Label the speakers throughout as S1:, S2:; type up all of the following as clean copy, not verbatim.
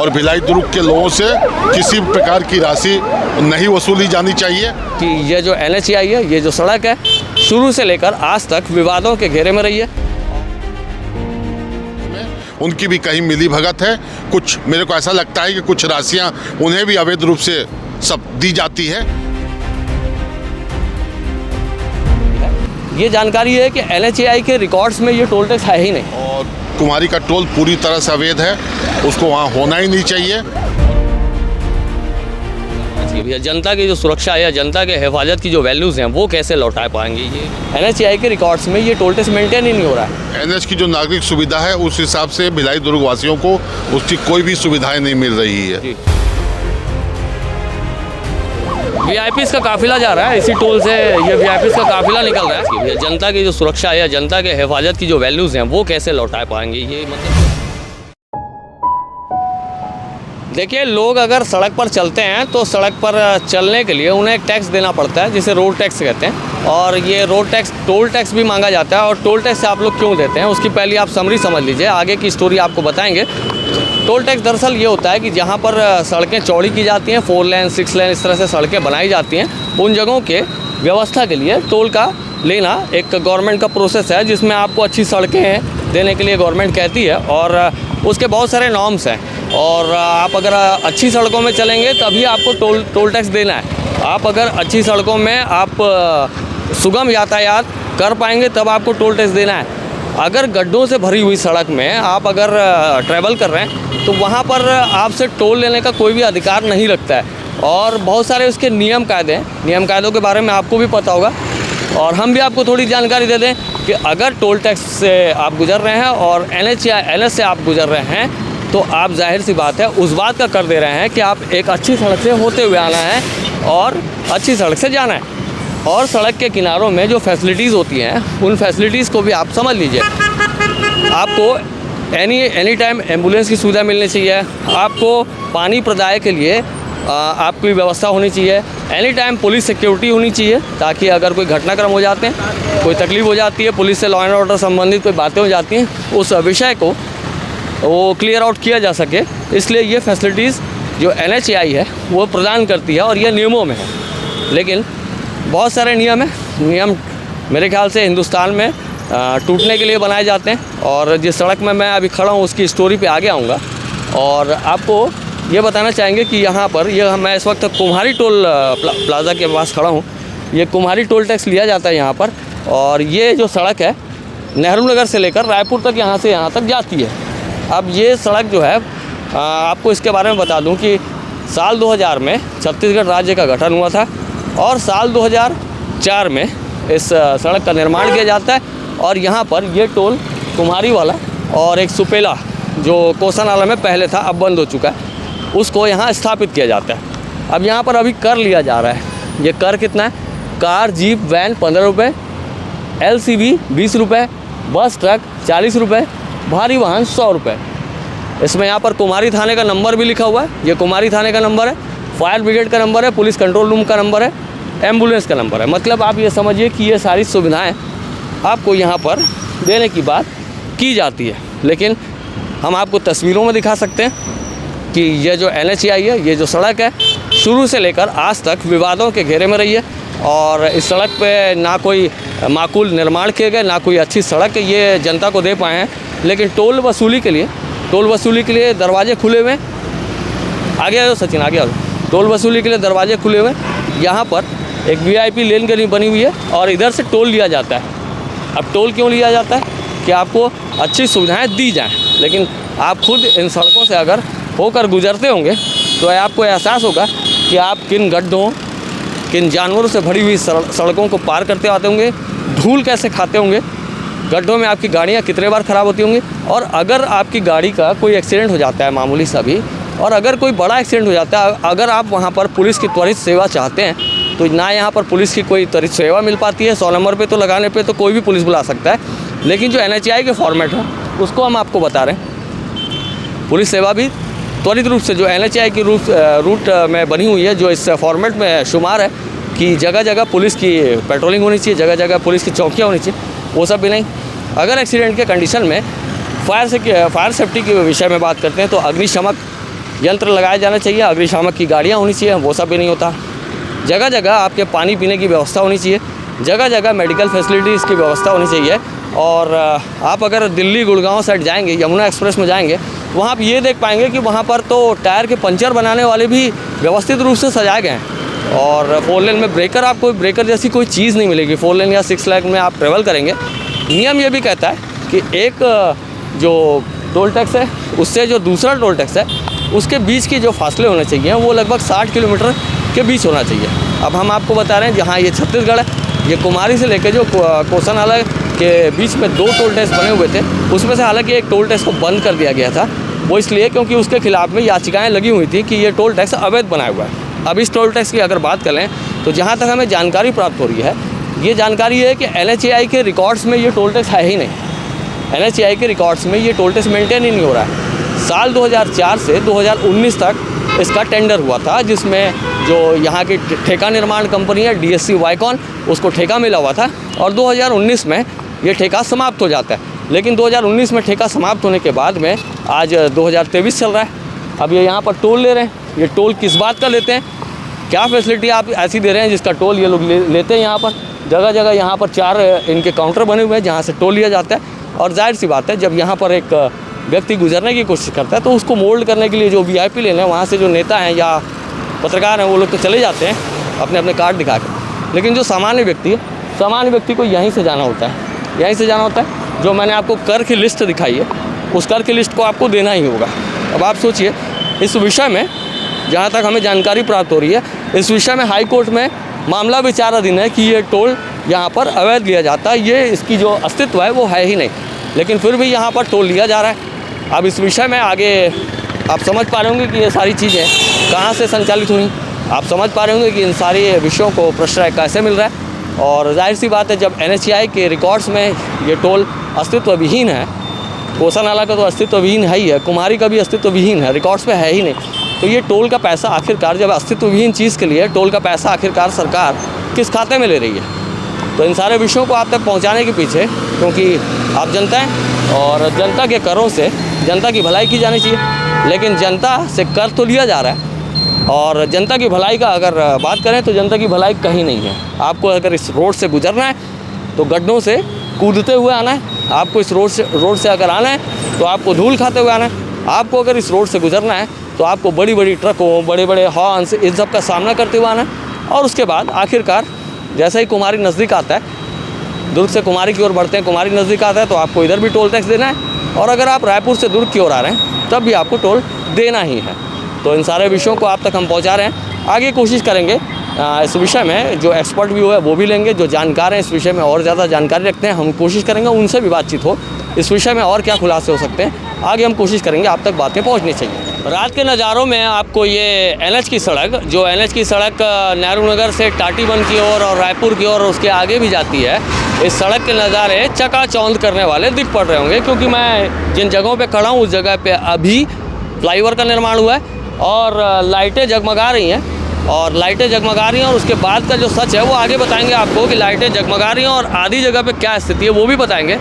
S1: और भिलाई दुर्ग के लोगों से किसी प्रकार की राशि नहीं वसूली जानी चाहिए।
S2: कि ये जो NHAI है, ये जो सड़क है, शुरू से लेकर आज तक विवादों के घेरे में रही है।
S1: उनकी भी कहीं मिली भगत है, कुछ मेरे को ऐसा लगता है कि कुछ राशियां उन्हें भी अवैध रूप से सब दी जाती है।
S2: ये जानकारी है कि NHAI के रिकॉर्ड्स में ये टोल टैक्स है ही नहीं
S1: और कुमारी का टोल पूरी तरह से अवैध है, उसको वहाँ होना ही नहीं चाहिए।
S2: भैया जनता की जो सुरक्षा है या जनता के हिफाजत की जो वैल्यूज़ हैं वो कैसे लौटा पाएंगे? ये NHAI के रिकॉर्ड्स में ये टोल टैक्स मेंटेन ही नहीं हो रहा है।
S1: NH की जो नागरिक सुविधा है उस हिसाब से भिलाई दुर्ग वासियों को उसकी कोई भी सुविधाएं नहीं मिल रही है।
S2: VIPs का काफिला जा रहा है इसी टोल से, ये VIPs का काफिला निकल रहा है। भैया जनता की जो सुरक्षा है या जनता के हिफाजत की जो वैल्यूज़ हैं वो कैसे लौटा पाएंगे? ये मतलब देखिए, लोग अगर सड़क पर चलते हैं तो सड़क पर चलने के लिए उन्हें एक टैक्स देना पड़ता है जिसे रोड टैक्स कहते हैं, और ये रोड टैक्स टोल टैक्स भी मांगा जाता है। और टोल टैक्स आप लोग क्यों देते हैं उसकी पहले आप समरी समझ लीजिए, आगे की स्टोरी आपको बताएंगे। टोल टैक्स दरअसल ये होता है कि जहाँ पर सड़कें चौड़ी की जाती हैं, 4 लेन 6 लेन इस तरह से सड़कें बनाई जाती हैं, उन जगहों के व्यवस्था के लिए टोल का लेना एक गवर्नमेंट का प्रोसेस है, जिसमें आपको अच्छी सड़कें देने के लिए गवर्नमेंट कहती है और उसके बहुत सारे नॉर्म्स हैं। और आप अगर अच्छी सड़कों में चलेंगे तभी आपको टोल टैक्स देना है। आप अगर अच्छी सड़कों में आप सुगम यातायात कर पाएंगे तब आपको टोल टैक्स देना है। अगर गड्ढों से भरी हुई सड़क में आप अगर ट्रैवल कर रहे हैं तो वहाँ पर आपसे टोल लेने का कोई भी अधिकार नहीं रखता है। और बहुत सारे उसके नियम कायदे हैं, नियम कायदों के बारे में आपको भी पता होगा और हम भी आपको थोड़ी जानकारी दे दें कि अगर टोल टैक्स से आप गुजर रहे हैं और NH से आप गुजर रहे हैं तो आप जाहिर सी बात है उस बात का कर दे रहे हैं कि आप एक अच्छी सड़क से होते हुए आना है और अच्छी सड़क से जाना है। और सड़क के किनारों में जो फैसिलिटीज़ होती हैं उन फैसिलिटीज़ को भी आप समझ लीजिए। आपको एनी टाइम एम्बुलेंस की सुविधा मिलनी चाहिए, आपको पानी प्रदाय के लिए आपकी व्यवस्था होनी चाहिए, एनी टाइम पुलिस सिक्योरिटी होनी चाहिए ताकि अगर कोई घटनाक्रम हो जाते हैं, कोई तकलीफ़ हो जाती है, पुलिस से लॉ एंड ऑर्डर संबंधित कोई बातें हो जाती हैं, उस विषय को वो क्लियर आउट किया जा सके। इसलिए ये फैसिलिटीज़ जो NHAI है वो प्रदान करती है और ये नियमों में है। लेकिन बहुत सारे नियम हैं, नियम मेरे ख्याल से हिंदुस्तान में टूटने के लिए बनाए जाते हैं। और जिस सड़क में मैं अभी खड़ा हूँ उसकी स्टोरी पे आगे आऊँगा और आपको ये बताना चाहेंगे कि यहाँ पर मैं इस वक्त कुम्हारी टोल प्लाज़ा के पास खड़ा हूँ। ये कुम्हारी टोल टैक्स लिया जाता है यहाँ पर, और ये जो सड़क है नेहरू नगर से लेकर रायपुर तक यहाँ से यहाँ तक जाती है। अब ये सड़क जो है आपको इसके बारे में बता दूं कि साल 2000 में छत्तीसगढ़ राज्य का गठन हुआ था और साल 2004 में इस सड़क का निर्माण किया जाता है। और यहाँ पर ये टोल कुम्हारी वाला और एक सुपेला जो कोसानाला में पहले था अब बंद हो चुका है, उसको यहाँ स्थापित किया जाता है। अब यहाँ पर अभी कर लिया जा रहा है। ये कर कितना है? कार जीप वैन 15 रुपये, LCV 20 रुपये, बस ट्रक 40 रुपये, भारी वाहन 100 रुपये। इसमें यहाँ पर कुमारी थाने का नंबर भी लिखा हुआ है, ये कुमारी थाने का नंबर है, फायर ब्रिगेड का नंबर है, पुलिस कंट्रोल रूम का नंबर है, एम्बुलेंस का नंबर है। मतलब आप ये समझिए कि ये सारी सुविधाएं आपको यहाँ पर देने की बात की जाती है। लेकिन हम आपको तस्वीरों में दिखा सकते हैं कि ये जो NHAI है, ये जो सड़क है, शुरू से लेकर आज तक विवादों के घेरे में रही है। और इस सड़क पे ना कोई माकूल निर्माण किए गए, ना कोई अच्छी सड़क ये जनता को दे पाए हैं। लेकिन टोल वसूली के लिए दरवाजे खुले हुए। आगे आ जाओ सचिन, आगे आ जाओ। टोल वसूली के लिए दरवाजे खुले हुए। यहाँ पर एक VIP लेन बनी हुई है और इधर से टोल लिया जाता है। अब टोल क्यों लिया जाता है? कि आपको अच्छी सुविधाएं दी जाएं। लेकिन आप खुद इन सड़कों से अगर होकर गुजरते होंगे तो आपको एहसास होगा कि आप किन गड्ढों, किन जानवरों से भरी हुई सड़कों को पार करते आते होंगे, धूल कैसे खाते होंगे, गड्ढों में आपकी गाड़ियाँ कितने बार ख़राब होती होंगी। और अगर आपकी गाड़ी का कोई एक्सीडेंट हो जाता है मामूली सा भी, और अगर कोई बड़ा एक्सीडेंट हो जाता है, अगर आप वहाँ पर पुलिस की त्वरित सेवा चाहते हैं तो ना यहाँ पर पुलिस की कोई त्वरित सेवा मिल पाती है। 100 नंबर पे तो लगाने पे तो कोई भी पुलिस बुला सकता है, लेकिन जो NHAI के फॉर्मेट है उसको हम आपको बता रहे हैं। पुलिस सेवा भी त्वरित रूप से जो NHAI की रूट में बनी हुई है, जो इस फॉर्मेट में शुमार है कि जगह जगह पुलिस की पेट्रोलिंग होनी चाहिए, जगह जगह पुलिस की चौकियाँ होनी चाहिए, वो सब भी नहीं। अगर एक्सीडेंट के कंडीशन में फायर सेफ्टी के विषय में बात करते हैं तो अग्निशमक यंत्र लगाए जाने चाहिए, अग्निशामक की गाड़ियाँ होनी चाहिए, वो सब भी नहीं होता। जगह जगह आपके पानी पीने की व्यवस्था होनी चाहिए, जगह जगह मेडिकल फैसिलिटीज़ की व्यवस्था होनी चाहिए। और आप अगर दिल्ली गुड़गांव साइड जाएंगे, यमुना एक्सप्रेस में जाएंगे, वहाँ आप ये देख पाएंगे कि वहाँ पर तो टायर के पंचर बनाने वाले भी व्यवस्थित रूप से सजाए गए हैं। और 4 लेन में ब्रेकर, आपको ब्रेकर जैसी कोई चीज़ नहीं मिलेगी। 4 लेन या 6 लेन में आप ट्रेवल करेंगे, नियम ये भी कहता है कि एक जो टोल टैक्स है उससे जो दूसरा टोल टैक्स है उसके बीच के जो फासले होने चाहिए वो लगभग 60 किलोमीटर के बीच होना चाहिए। अब हम आपको बता रहे हैं जहाँ ये छत्तीसगढ़ है, ये कुमारी से लेकर जो कोसा नाला के बीच में 2 टोल टैक्स बने हुए थे, उसमें से हालांकि एक टोल टैक्स को बंद कर दिया गया था। वो इसलिए क्योंकि उसके खिलाफ में याचिकाएं लगी हुई थी कि ये टोल टैक्स अवैध बनाया हुआ है। अब इस टोल टैक्स की अगर बात करें तो जहाँ तक हमें जानकारी प्राप्त हो रही है, ये जानकारी है कि NHAI के रिकॉर्ड्स में ये टोल टैक्स है ही नहीं। NHAI के रिकॉर्ड्स में ये टोल टैक्स मेंटेन ही नहीं हो रहा है। साल 2004 से 2019 तक इसका टेंडर हुआ था, जिसमें जो यहाँ की ठेका निर्माण कंपनी है DSC वाइकॉन, उसको ठेका मिला हुआ था और 2019 में ये ठेका समाप्त हो जाता है। लेकिन 2019 में ठेका समाप्त होने के बाद में आज 2023 चल रहा है। अब ये यहाँ पर टोल ले रहे हैं, ये टोल किस बात का लेते हैं, क्या फैसिलिटी आप ऐसी दे रहे हैं जिसका टोल ये लोग लेते हैं। यहाँ पर जगह जगह यहाँ पर 4 इनके काउंटर बने हुए हैं जहाँ से टोल लिया जाता है। और जाहिर सी बात है, जब यहाँ पर एक व्यक्ति गुजरने की कोशिश करता है तो उसको मोल्ड करने के लिए जो VIP लेने हैं, वहाँ से जो नेता हैं या पत्रकार हैं वो लोग तो चले जाते हैं अपने अपने कार्ड दिखा के। लेकिन जो सामान्य व्यक्ति है, सामान्य व्यक्ति को यहीं से जाना होता है, यहीं से जाना होता है। जो मैंने आपको कर की लिस्ट दिखाई है, उस कर की लिस्ट को आपको देना ही होगा। अब आप सोचिए, इस विषय में जहाँ तक हमें जानकारी प्राप्त हो रही है, इस विषय में हाई कोर्ट में मामला विचाराधीन है कि ये टोल यहाँ पर अवैध लिया जाता है, ये इसकी जो अस्तित्व है वो है ही नहीं, लेकिन फिर भी यहाँ पर टोल लिया जा रहा है। अब इस विषय में आगे आप समझ पा रहे होंगे कि ये सारी चीज़ें कहाँ से संचालित हुई, आप समझ पा रहे होंगे कि इन सारे विषयों को प्रश्रय कैसे मिल रहा है। और जाहिर सी बात है, जब NHAI के रिकॉर्ड्स में ये टोल अस्तित्व विहीन है, कोसा नाला का तो अस्तित्व विहीन है ही है, कुमारी का भी अस्तित्व विहीन है, रिकॉर्ड्स पे है ही नहीं, तो ये टोल का पैसा आखिरकार, जब अस्तित्व विहीन चीज़ के लिए टोल का पैसा आखिरकार सरकार किस खाते में ले रही है। तो इन सारे विषयों को आप तक पहुंचाने के पीछे, क्योंकि आप जनता हैं और जनता के करों से जनता की भलाई की जानी चाहिए, लेकिन जनता से कर तो लिया जा रहा है और जनता की भलाई का अगर बात करें तो जनता की भलाई कहीं नहीं है। आपको अगर इस रोड से गुजरना है तो गड्ढों से कूदते हुए आना है, आपको इस रोड से अगर आना है तो आपको धूल खाते हुए आना है, आपको अगर इस रोड से गुजरना है तो आपको बड़ी बड़ी ट्रकों, बड़े बड़े हॉर्न्स, इन सब का सामना करते हुए आना है। और उसके बाद आखिरकार जैसे ही कुमारी नज़दीक आता है, दुर्ग से कुमारी की ओर बढ़ते हैं, कुमारी नज़दीक आता है तो आपको इधर भी टोल टैक्स देना है, और अगर आप रायपुर से दुर्ग की ओर आ रहे हैं तब भी आपको टोल देना ही है। तो इन सारे विषयों को आप तक हम पहुंचा रहे हैं। आगे कोशिश करेंगे इस विषय में जो एक्सपर्ट व्यू है वो भी लेंगे, जो जानकार हैं इस विषय में और ज़्यादा जानकारी रखते हैं, हम कोशिश करेंगे उनसे भी बातचीत हो, इस विषय में और क्या खुलासे हो सकते हैं, आगे हम कोशिश करेंगे आप तक बातें पहुँचनी चाहिए। रात के नज़ारों में आपको ये NH की सड़क, जो NH की सड़क नेहरू नगर से टाटीबंध की ओर और रायपुर की ओर उसके आगे भी जाती है, इस सड़क के नज़ारे चकाचौंध करने वाले दिख पड़ रहे होंगे, क्योंकि मैं जिन जगहों पे खड़ा हूँ उस जगह पे अभी फ्लाईओवर का निर्माण हुआ है और लाइटें जगमगा रही हैं, और लाइटें जगमगा रही हैं। और उसके बाद का जो सच है वो आगे बताएंगे आपको कि लाइटें जगमगा रही हैं और आधी जगह पे क्या स्थिति है वो भी बताएंगे।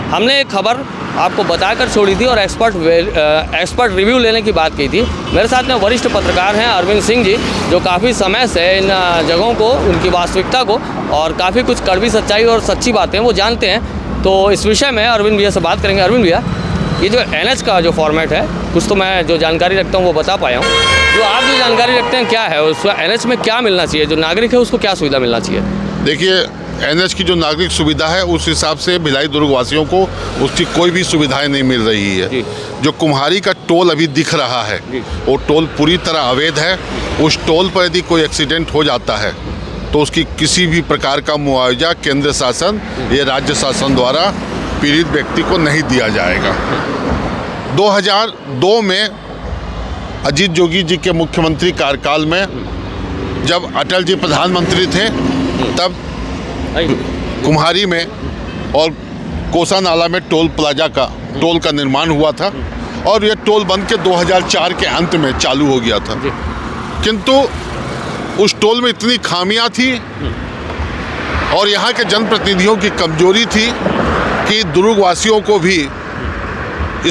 S2: हमने एक खबर आपको बताकर छोड़ी थी और एक्सपर्ट रिव्यू लेने की बात की थी। मेरे साथ में वरिष्ठ पत्रकार हैं अरविंद सिंह जी, जो काफ़ी समय से इन जगहों को, उनकी वास्तविकता को और काफ़ी कुछ कड़वी सच्चाई और सच्ची बातें वो जानते हैं। तो इस विषय में अरविंद भैया से बात करेंगे। अरविंद भैया, ये जो NH का जो फॉर्मेट है, कुछ तो मैं जो जानकारी रखता हूँ वो बता पाया हूँ, जो आप जो जानकारी रखते हैं क्या है, उसका NH में क्या मिलना चाहिए, जो नागरिक है उसको क्या सुविधा मिलना चाहिए?
S1: देखिए, NH की जो नागरिक सुविधा है उस हिसाब से भिलाई दुर्ग वासियों को उसकी कोई भी सुविधाएं नहीं मिल रही है। जो कुम्हारी का टोल अभी दिख रहा है वो टोल पूरी तरह अवैध है। उस टोल पर यदि कोई एक्सीडेंट हो जाता है तो उसकी किसी भी प्रकार का मुआवजा केंद्र शासन या राज्य शासन द्वारा पीड़ित व्यक्ति को नहीं दिया जाएगा। 2002 में अजीत जोगी जी के मुख्यमंत्री कार्यकाल में जब अटल जी प्रधानमंत्री थे तब कुम्हारी में और कोसा नाला में टोल प्लाजा का टोल का निर्माण हुआ था और यह टोल बन के 2004 के अंत में चालू हो गया था। किंतु उस टोल में इतनी खामियां थी और यहाँ के जनप्रतिनिधियों की कमजोरी थी कि दुर्ग वासियों को भी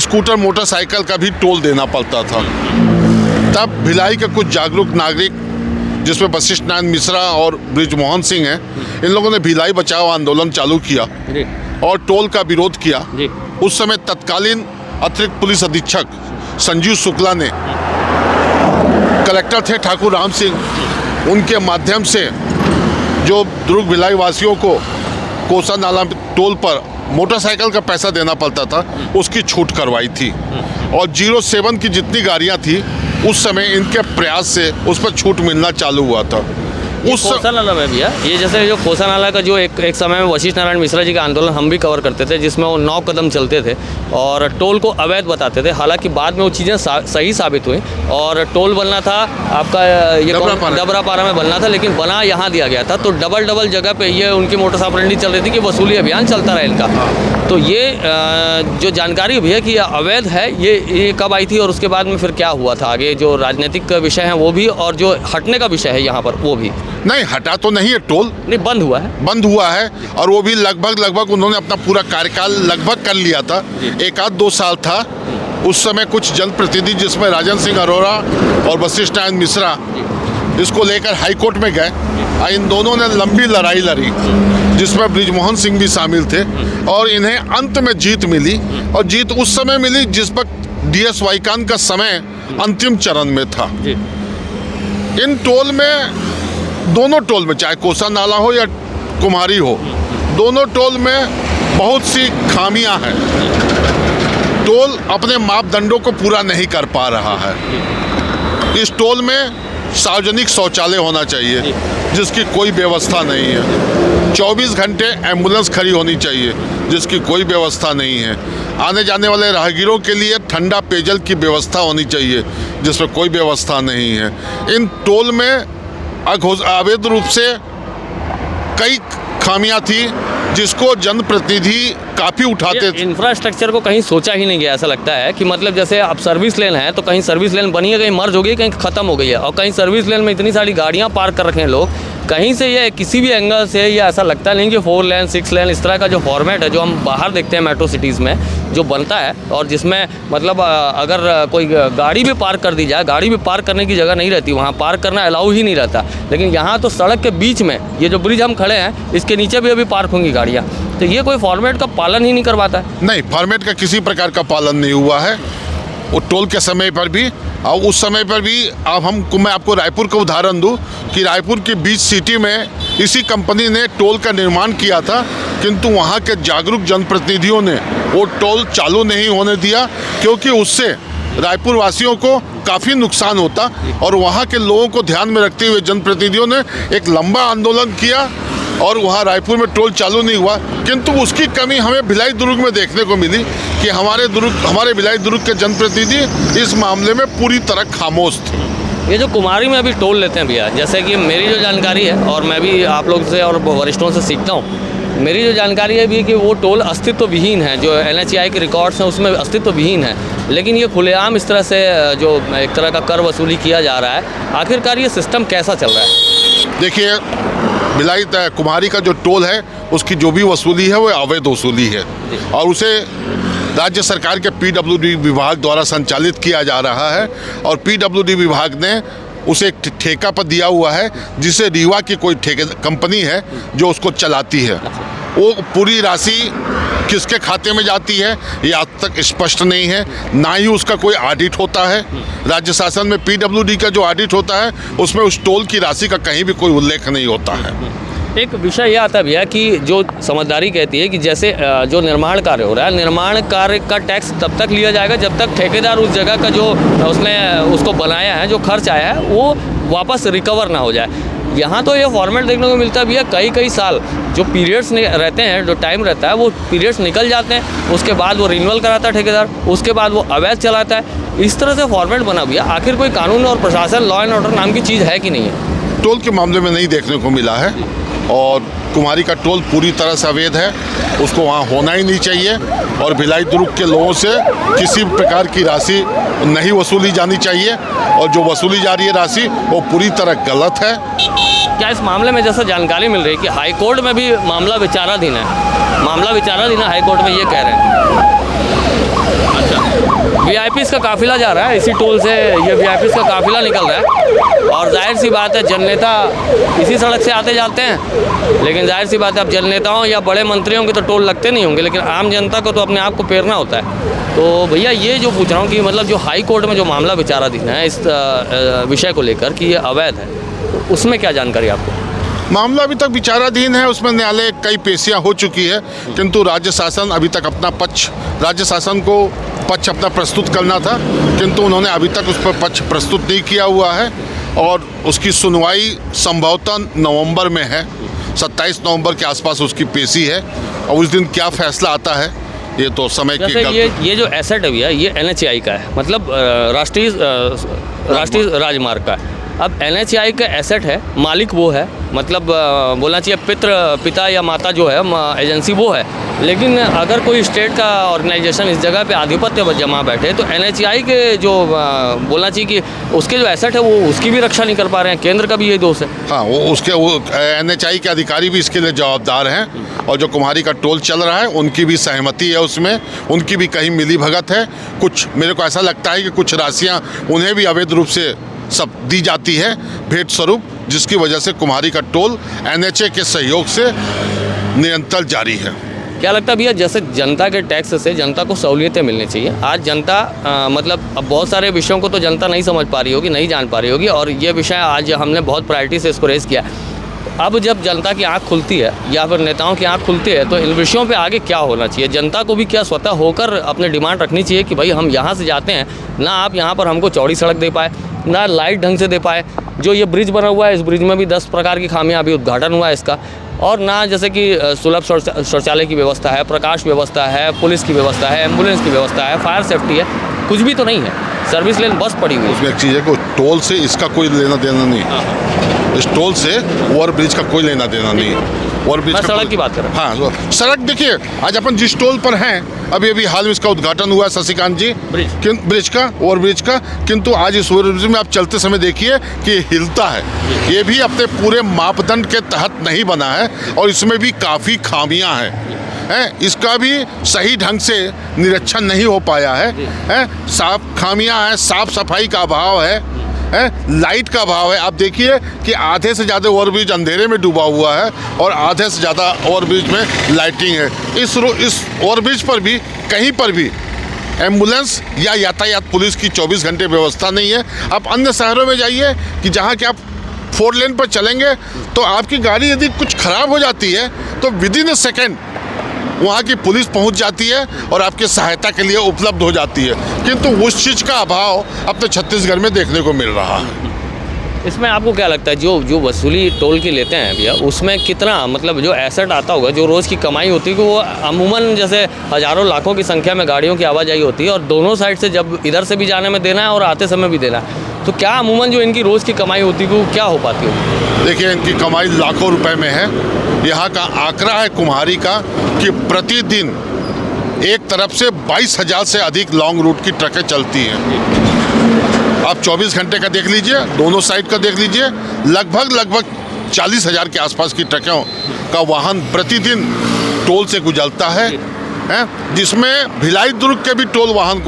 S1: स्कूटर मोटरसाइकिल का भी टोल देना पड़ता था। तब भिलाई के कुछ जागरूक नागरिक, जिसमें वशिष्ठ नारायण मिश्रा और बृजमोहन सिंह हैं, इन लोगों ने भिलाई बचाओ आंदोलन चालू किया और टोल का विरोध किया। उस समय तत्कालीन अतिरिक्त पुलिस अधीक्षक संजीव शुक्ला ने, कलेक्टर थे ठाकुर राम सिंह, उनके माध्यम से जो दुर्ग भिलाई वासियों को कोसा नाला टोल पर मोटरसाइकिल का पैसा देना पड़ता था, उसकी छूट करवाई थी। और 07 की जितनी गाड़ियां थी उस समय इनके प्रयास से उस पर छूट मिलना चालू हुआ था।
S2: उस कोसा नाला में भी है ये, जैसे जो कोसा नाला का जो एक समय में वशिष्ठ नारायण मिश्रा जी का आंदोलन हम भी कवर करते थे, जिसमें वो 9 कदम चलते थे और टोल को अवैध बताते थे। हालांकि बाद में वो चीज़ें सही साबित हुई और टोल बनना था आपका ये डबरापारा में बनना था, लेकिन बना यहाँ दिया गया था। तो डबल जगह पे ये उनकी मोटर्स ऑपरेंडी चल रही थी कि वसूली अभियान चलता रहे इनका। तो ये जो जानकारी भी है कि अवैध है, ये कब आई थी और उसके बाद में फिर क्या हुआ था आगे, जो राजनीतिक विषय है वो भी और जो हटने का विषय है यहाँ पर वो भी।
S1: नहीं, हटा तो नहीं है टोल,
S2: नहीं बंद हुआ है और वो भी लगभग उन्होंने अपना पूरा कार्यकाल लगभग कर लिया था। 1-2 साल था उस समय कुछ जनप्रतिनिधि, जिसमें राजन सिंह अरोड़ा और वशिष्ठ नारायण मिश्रा, इसको लेकर हाई कोर्ट में गए। इन दोनों ने लंबी लड़ाई लड़ी, जिसमें बृजमोहन सिंह भी शामिल थे और इन्हें अंत में जीत मिली। और जीत उस समय मिली जिस वक्त DS वाईकान का समय अंतिम चरण में था। इन टोल में, दोनों टोल में, चाहे कोसा नाला हो या कुम्हारी हो, दोनों टोल में बहुत सी खामियां हैं। टोल अपने मापदंडों को पूरा नहीं कर पा रहा है। इस टोल में सार्वजनिक शौचालय होना चाहिए, जिसकी कोई व्यवस्था नहीं है। 24 घंटे एम्बुलेंस खड़ी होनी चाहिए, जिसकी कोई व्यवस्था नहीं है। आने जाने वाले राहगीरों के लिए ठंडा पेयजल की व्यवस्था होनी चाहिए, जिसमें कोई व्यवस्था नहीं है। इन टोल में अवैध रूप से कई खामियां थी, जिसको जनप्रतिनिधि काफ़ी उठाते थे। इंफ्रास्ट्रक्चर को कहीं सोचा ही नहीं गया, ऐसा लगता है कि मतलब जैसे अब सर्विस लेन है तो कहीं सर्विस लेन बनी है, कहीं मर्ज हो गई, कहीं ख़त्म हो गई है, और कहीं सर्विस लेन में इतनी सारी गाड़ियां पार्क कर रखे हैं लोग। कहीं से ये किसी भी एंगल से ये ऐसा लगता नहीं कि 4 लेन 6 लेन इस तरह का जो फॉर्मेट है, जो हम बाहर देखते हैं मेट्रो सिटीज़ में जो बनता है, और जिसमें मतलब अगर कोई गाड़ी भी पार्क कर दी जाए, गाड़ी भी पार्क करने की जगह नहीं रहती, वहाँ पार्क करना अलाउ ही नहीं रहता। लेकिन यहाँ तो सड़क के बीच में ये जो ब्रिज हम खड़े हैं, इसके नीचे भी अभी पार्क होंगी गाड़ियाँ। तो ये कोई फॉर्मेट का पालन ही नहीं करवाता है।
S1: नहीं, फॉर्मेट का किसी प्रकार का पालन नहीं हुआ है। वो टोल के समय पर भी और उस समय पर भी। अब मैं आपको रायपुर का उदाहरण दूं कि रायपुर के बीच सिटी में इसी कंपनी ने टोल का निर्माण किया था, किंतु वहाँ के जागरूक जनप्रतिनिधियों ने वो टोल चालू नहीं होने दिया, क्योंकि उससे रायपुर वासियों को काफ़ी नुकसान होता। और वहाँ के लोगों को ध्यान में रखते हुए जनप्रतिनिधियों ने एक लंबा आंदोलन किया और वहाँ रायपुर में टोल चालू नहीं हुआ। किंतु उसकी कमी हमें भिलाई दुर्ग में देखने को मिली कि हमारे भिलाई दुर्ग के जनप्रतिनिधि इस मामले में पूरी तरह खामोश थे।
S2: ये जो कुमारी में अभी टोल लेते हैं भैया, जैसे कि मेरी जो जानकारी है, और मैं भी आप लोग से और वरिष्ठों से सीखता हूँ, मेरी जो जानकारी है भी कि वो टोल अस्तित्व विहीन है। जो NHAI के रिकॉर्ड्स हैं उसमें अस्तित्व विहीन है, लेकिन ये खुलेआम इस तरह से जो एक तरह का कर वसूली किया जा रहा है। आखिरकार ये सिस्टम कैसा चल रहा है?
S1: देखिए, भिलाई कुम्हारी का जो टोल है, उसकी जो भी वसूली है वो अवैध वसूली है और उसे राज्य सरकार के PWD विभाग द्वारा संचालित किया जा रहा है। और PWD विभाग ने उसे एक ठेका पर दिया हुआ है, जिसे रीवा की कोई कंपनी है जो उसको चलाती है। वो पूरी राशि किसके खाते में जाती है ये आज तक स्पष्ट नहीं है, ना ही उसका कोई ऑडिट होता है। राज्य शासन में PWD का जो ऑडिट होता है उसमें उस टोल की राशि का कहीं भी कोई उल्लेख नहीं होता है।
S2: एक विषय यह आता है भैया कि जो समझदारी कहती है कि जैसे जो निर्माण कार्य हो रहा है, निर्माण कार्य का टैक्स तब तक लिया जाएगा जब तक ठेकेदार उस जगह का जो उसने उसको बनाया है, जो खर्च आया है, वो वापस रिकवर ना हो जाए। यहाँ तो ये फॉर्मेट देखने को मिलता है भैया, कई साल जो पीरियड्स रहते हैं, जो टाइम रहता है, वो पीरियड्स निकल जाते हैं, उसके बाद वो रिन्यूअल कराता है ठेकेदार, उसके बाद वो अवैध चलाता है। इस तरह से फॉर्मेट बना भैया। आखिर कोई कानून और प्रशासन, लॉ एंड ऑर्डर नाम की चीज़ है कि नहीं है?
S1: टोल के मामले में नहीं देखने को मिला है और कुमारी का टोल पूरी तरह से अवैध है, उसको वहाँ होना ही नहीं चाहिए। और भिलाई दुर्ग के लोगों से किसी प्रकार की राशि नहीं वसूली जानी चाहिए और जो वसूली जा रही है राशि वो पूरी तरह गलत है।
S2: क्या इस मामले में जैसा जानकारी मिल रही है कि हाई कोर्ट में भी मामला विचाराधीन है, हाई कोर्ट में ये कह रहे हैं? अच्छा, वीआईपीज़ का काफ़िला जा रहा है इसी टोल से, ये वीआईपीज़ का काफ़िला निकल रहा है। और जाहिर सी बात है जननेता इसी सड़क से आते जाते हैं, लेकिन जाहिर सी बात है अब जननेताओं या बड़े मंत्रियों के तो टोल लगते नहीं होंगे, लेकिन आम जनता को तो अपने आप को पेरना होता है। तो भैया ये जो पूछ रहा हूँ कि मतलब जो हाई कोर्ट में जो मामला विचाराधीन है इस विषय को लेकर कि ये अवैध है, तो उसमें क्या जानकारी आपको?
S1: मामला अभी तक विचाराधीन है, उसमें न्यायालय कई पेशियां हो चुकी है, किंतु राज्य शासन अभी तक अपना पक्ष, राज्य शासन को पक्ष अपना प्रस्तुत करना था, किंतु उन्होंने अभी तक उस पर पक्ष प्रस्तुत नहीं किया हुआ है। और उसकी सुनवाई संभवतः नवंबर में है, 27 नवंबर के आसपास उसकी पेशी है, और उस दिन क्या फैसला आता है ये तो समय की
S2: ये जो एसेट है भैया ये NHAI का है, मतलब राष्ट्रीय राजमार्ग का है। अब NHAI का एसेट है, मालिक वो है, मतलब बोलना चाहिए पिता या माता जो है एजेंसी वो है, लेकिन अगर कोई स्टेट का ऑर्गेनाइजेशन इस जगह पे आधिपत्य जमा बैठे तो NHAI के जो बोलना चाहिए कि उसके जो एसेट है वो उसकी भी रक्षा नहीं कर पा रहे हैं, केंद्र का भी यही दोष है।
S1: हाँ, वो NHAI के अधिकारी भी इसके लिए जवाबदार हैं, और जो कुम्हारी का टोल चल रहा है उनकी भी सहमति है उसमें, उनकी भी कहीं मिली भगत है। कुछ मेरे को ऐसा लगता है कि कुछ राशियाँ उन्हें भी अवैध रूप से सब दी जाती है भेंट स्वरूप, जिसकी वजह से कुम्हारी का टोल NHAI के सहयोग से निरंतर जारी है।
S2: क्या लगता है भैया, जैसे जनता के टैक्स से जनता को सहूलियतें मिलनी चाहिए, आज जनता मतलब अब बहुत सारे विषयों को तो जनता नहीं समझ पा रही होगी, नहीं जान पा रही होगी, और ये विषय आज हमने बहुत प्रायोरिटी से इसको रेस किया। अब जब जनता की आंख खुलती है या फिर नेताओं की आंख खुलती है तो इन विषयों पे आगे क्या होना चाहिए? जनता को भी क्या स्वतः होकर अपने डिमांड रखनी चाहिए कि भाई हम यहाँ से जाते हैं ना, आप यहाँ पर हमको चौड़ी सड़क दे पाए, ना लाइट ढंग से दे पाए, जो ये ब्रिज बना हुआ है इस ब्रिज में भी 10 प्रकार की खामियां, अभी उद्घाटन हुआ है इसका, और ना जैसे कि सुलभ शौचालय की व्यवस्था है, प्रकाश व्यवस्था है, पुलिस की व्यवस्था है, एम्बुलेंस की व्यवस्था है, फायर सेफ्टी है, कुछ भी तो नहीं है। सर्विस लेन बस पड़ी हुई है।
S1: उसमें एक चीज़ है कि टोल से इसका कोई लेना देना नहीं है, इस टोल से ओवर ब्रिज का कोई लेना देना नहीं है। ओवर ब्रिज
S2: सड़क की बात कर रहा हूँ।
S1: हाँ, सड़क देखिए, आज अपन जिस टोल पर हैं अभी हाल में इसका उद्घाटन हुआ है शशिकांत जी, ब्रिज का, ओवर ब्रिज का, किंतु आज इस ओवर ब्रिज में आप चलते समय देखिए कि हिलता है, ये भी अपने पूरे मापदंड के तहत नहीं बना है, और इसमें भी काफ़ी खामियां हैं, इसका भी सही ढंग से निरीक्षण नहीं हो पाया है, साफ खामियां हैं, साफ सफाई का अभाव है, लाइट का अभाव है। आप देखिए कि आधे से ज़्यादा ओवरब्रिज अंधेरे में डूबा हुआ है और आधे से ज़्यादा ओवरब्रिज में लाइटिंग है। इस ओवरब्रिज पर भी कहीं पर भी एम्बुलेंस या यातायात पुलिस की 24 घंटे व्यवस्था नहीं है। आप अन्य शहरों में जाइए कि जहाँ कि आप 4 लेन पर चलेंगे तो आपकी गाड़ी यदि कुछ खराब हो जाती है तो विदिन अ सेकेंड वहाँ की पुलिस पहुँच जाती है और आपकी सहायता के लिए उपलब्ध हो जाती है, किंतु उस चीज़ का अभाव अपने छत्तीसगढ़ में देखने को मिल रहा है।
S2: इसमें आपको क्या लगता है जो वसूली टोल की लेते हैं भैया, उसमें कितना मतलब जो एसेट आता होगा, जो रोज़ की कमाई होती है, कि वो अमूमन जैसे हज़ारों लाखों की संख्या में गाड़ियों की आवाजाही होती है और दोनों साइड से जब इधर से भी जाने में देना है और आते समय भी देना है, तो क्या अमूमन जो इनकी रोज़ की कमाई होती है वो क्या हो पाती है?
S1: देखिए, इनकी कमाई लाखों रुपए में है। यहाँ का आंकड़ा है कुम्हारी का कि प्रतिदिन एक तरफ से 22,000 से अधिक लॉन्ग रूट की ट्रकें चलती हैं। आप 24 घंटे का देख लीजिए, दोनों साइड का देख लीजिए, लगभग 40,000 के आसपास की ट्रकों का वाहन प्रतिदिन टोल से गुजरता है, जिसमें भिलाई दुर्ग के भी टोल वाहन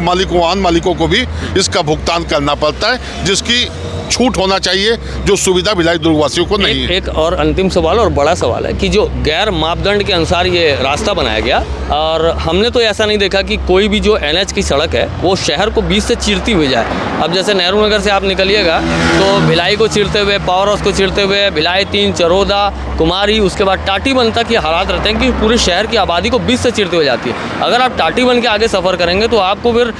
S1: मालिकों को भी इसका भुगतान करना पड़ता है, जिसकी छूट होना चाहिए, जो सुविधा भिलाई दुर्ग वासियों को नहीं है।
S2: एक और अंतिम सवाल और बड़ा सवाल है कि जो गैर मापदंड के अनुसार ये रास्ता बनाया गया, और हमने तो ऐसा नहीं देखा कि कोई भी जो NH की सड़क है वो शहर को बीच से चीरती हुई जाए। अब जैसे नेहरू नगर से आप निकलिएगा तो भिलाई को चीरते हुए, पावर हाउस को चीरते हुए, भिलाई 3, चरोदा, कुमारी, उसके बाद टाटीबंध तक ये हालात रहते हैं कि पूरे शहर की आबादी को बीच से चीरते हुए जाती है। अगर आप टाटीबंध के आगे सफ़र करेंगे तो आपको फिर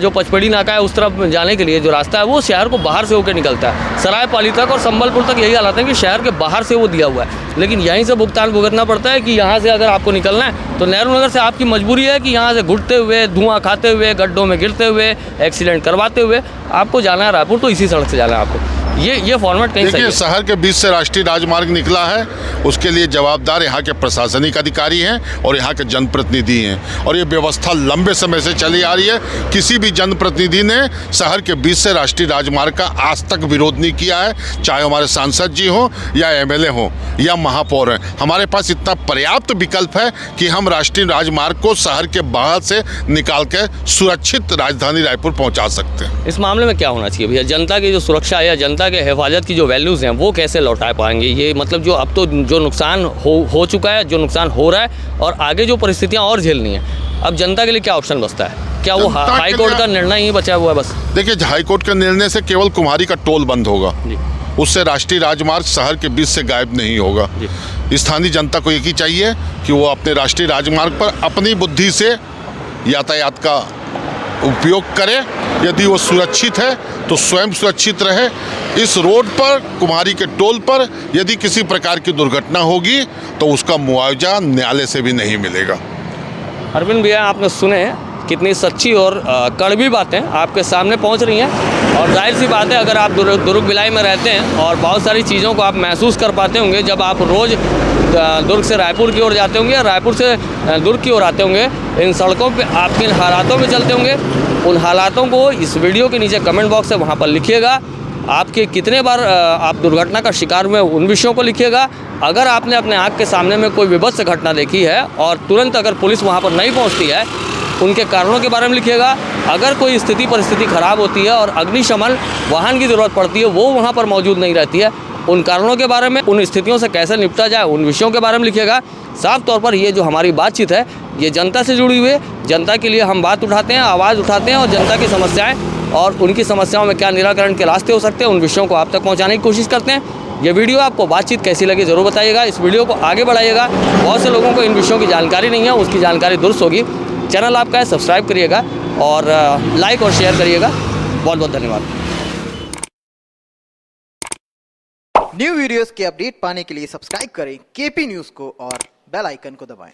S2: जो पचपेड़ी नाका है उस तरफ जाने के लिए जो रास्ता है वो शहर को बाहर से होकर निकलता है। सरायपाली तक और संबलपुर तक यही हालात है कि शहर के बाहर से वो दिया हुआ है, लेकिन यहीं से भुगतान भुगतना पड़ता है कि यहाँ से अगर आपको निकलना है तो नेहरू नगर से आपकी मजबूरी है कि यहाँ से घुटते हुए, धुआं खाते हुए, गड्ढों में गिरते हुए, एक्सीडेंट करवाते हुए आपको जाना है रायपुर, तो इसी सड़क से जाना है आपको। ये फॉर्मेट कहीं सही है।
S1: शहर के बीच से राष्ट्रीय राजमार्ग निकला है, उसके लिए जवाबदार यहाँ के प्रशासनिक अधिकारी हैं और यहाँ के जनप्रतिनिधि हैं, और ये व्यवस्था लंबे समय से चली आ रही है। किसी भी जनप्रतिनिधि ने शहर के बीच से राष्ट्रीय राजमार्ग का आज तक विरोध नहीं किया है, चाहे हमारे सांसद जी हों या MLA हों या महापौर हैं। हमारे पास इतना पर्याप्त विकल्प है कि हम हम राष्ट्रीय राजमार्ग को शहर के बाहर से निकाल के सुरक्षित राजधानी रायपुर पहुंचा सकते हैं।
S2: इस मामले में क्या होना चाहिए भैया? जनता की जो सुरक्षा या जनता के हिफाजत की जो वैल्यूज़ हैं वो कैसे लौटा पाएंगे? ये मतलब जो अब तो जो नुकसान हो चुका है, जो नुकसान हो रहा है और आगे जो परिस्थितियाँ और झेलनी है, अब जनता के लिए क्या ऑप्शन बचता है? क्या वो हाई कोर्ट का निर्णय ही बचा हुआ है बस?
S1: देखिए, हाई कोर्ट के निर्णय से केवल कुम्हारी का टोल बंद होगा, उससे राष्ट्रीय राजमार्ग शहर के बीच से गायब नहीं होगा। स्थानीय जनता को एक ही चाहिए कि वो अपने राष्ट्रीय राजमार्ग पर अपनी बुद्धि से यातायात का उपयोग करे। यदि वो सुरक्षित है तो स्वयं सुरक्षित रहे। इस रोड पर, कुम्हारी के टोल पर यदि किसी प्रकार की दुर्घटना होगी तो उसका मुआवजा न्यायालय से भी नहीं मिलेगा।
S2: अरविंद भैया, आपने सुने कितनी सच्ची और कड़वी बातें आपके सामने पहुंच रही हैं, और जाहिर सी बात है अगर आप दुर्ग भिलाई में रहते हैं और बहुत सारी चीज़ों को आप महसूस कर पाते होंगे जब आप रोज़ दुर्ग से रायपुर की ओर जाते होंगे या रायपुर से दुर्ग की ओर आते होंगे, इन सड़कों पे आप किन हालातों में चलते होंगे, उन हालातों को इस वीडियो के नीचे कमेंट बॉक्स है वहाँ पर लिखिएगा। आपके कितने बार आप दुर्घटना का शिकार हुए उन विषयों को लिखिएगा। अगर आपने अपने आँख के सामने में कोई विभत्स घटना देखी है और तुरंत अगर पुलिस वहाँ पर नहीं पहुँचती है, उनके कारणों के बारे में लिखिएगा। अगर कोई परिस्थिति ख़राब होती है और अग्निशमन वाहन की ज़रूरत पड़ती है, वो वहाँ पर मौजूद नहीं रहती है, उन कारणों के बारे में, उन स्थितियों से कैसे निपटा जाए, उन विषयों के बारे में लिखिएगा। साफ तौर पर ये जो हमारी बातचीत है ये जनता से जुड़ी हुई है। जनता के लिए हम बात उठाते हैं, आवाज़ उठाते हैं और जनता की समस्याएँ और उनकी समस्याओं में क्या निराकरण के रास्ते हो सकते हैं, उन विषयों को आप तक पहुँचाने की कोशिश करते हैं। ये वीडियो आपको बातचीत कैसी लगी ज़रूर बताइएगा। इस वीडियो को आगे बढ़ाइएगा। बहुत से लोगों को इन विषयों की जानकारी नहीं है, उसकी जानकारी दुरुस्त होगी। चैनल आपका है, सब्सक्राइब करिएगा और लाइक और शेयर करिएगा। बहुत बहुत धन्यवाद।
S3: न्यू वीडियोस के अपडेट पाने के लिए सब्सक्राइब करें केपी न्यूज़ को और बेल आइकन को दबाएं।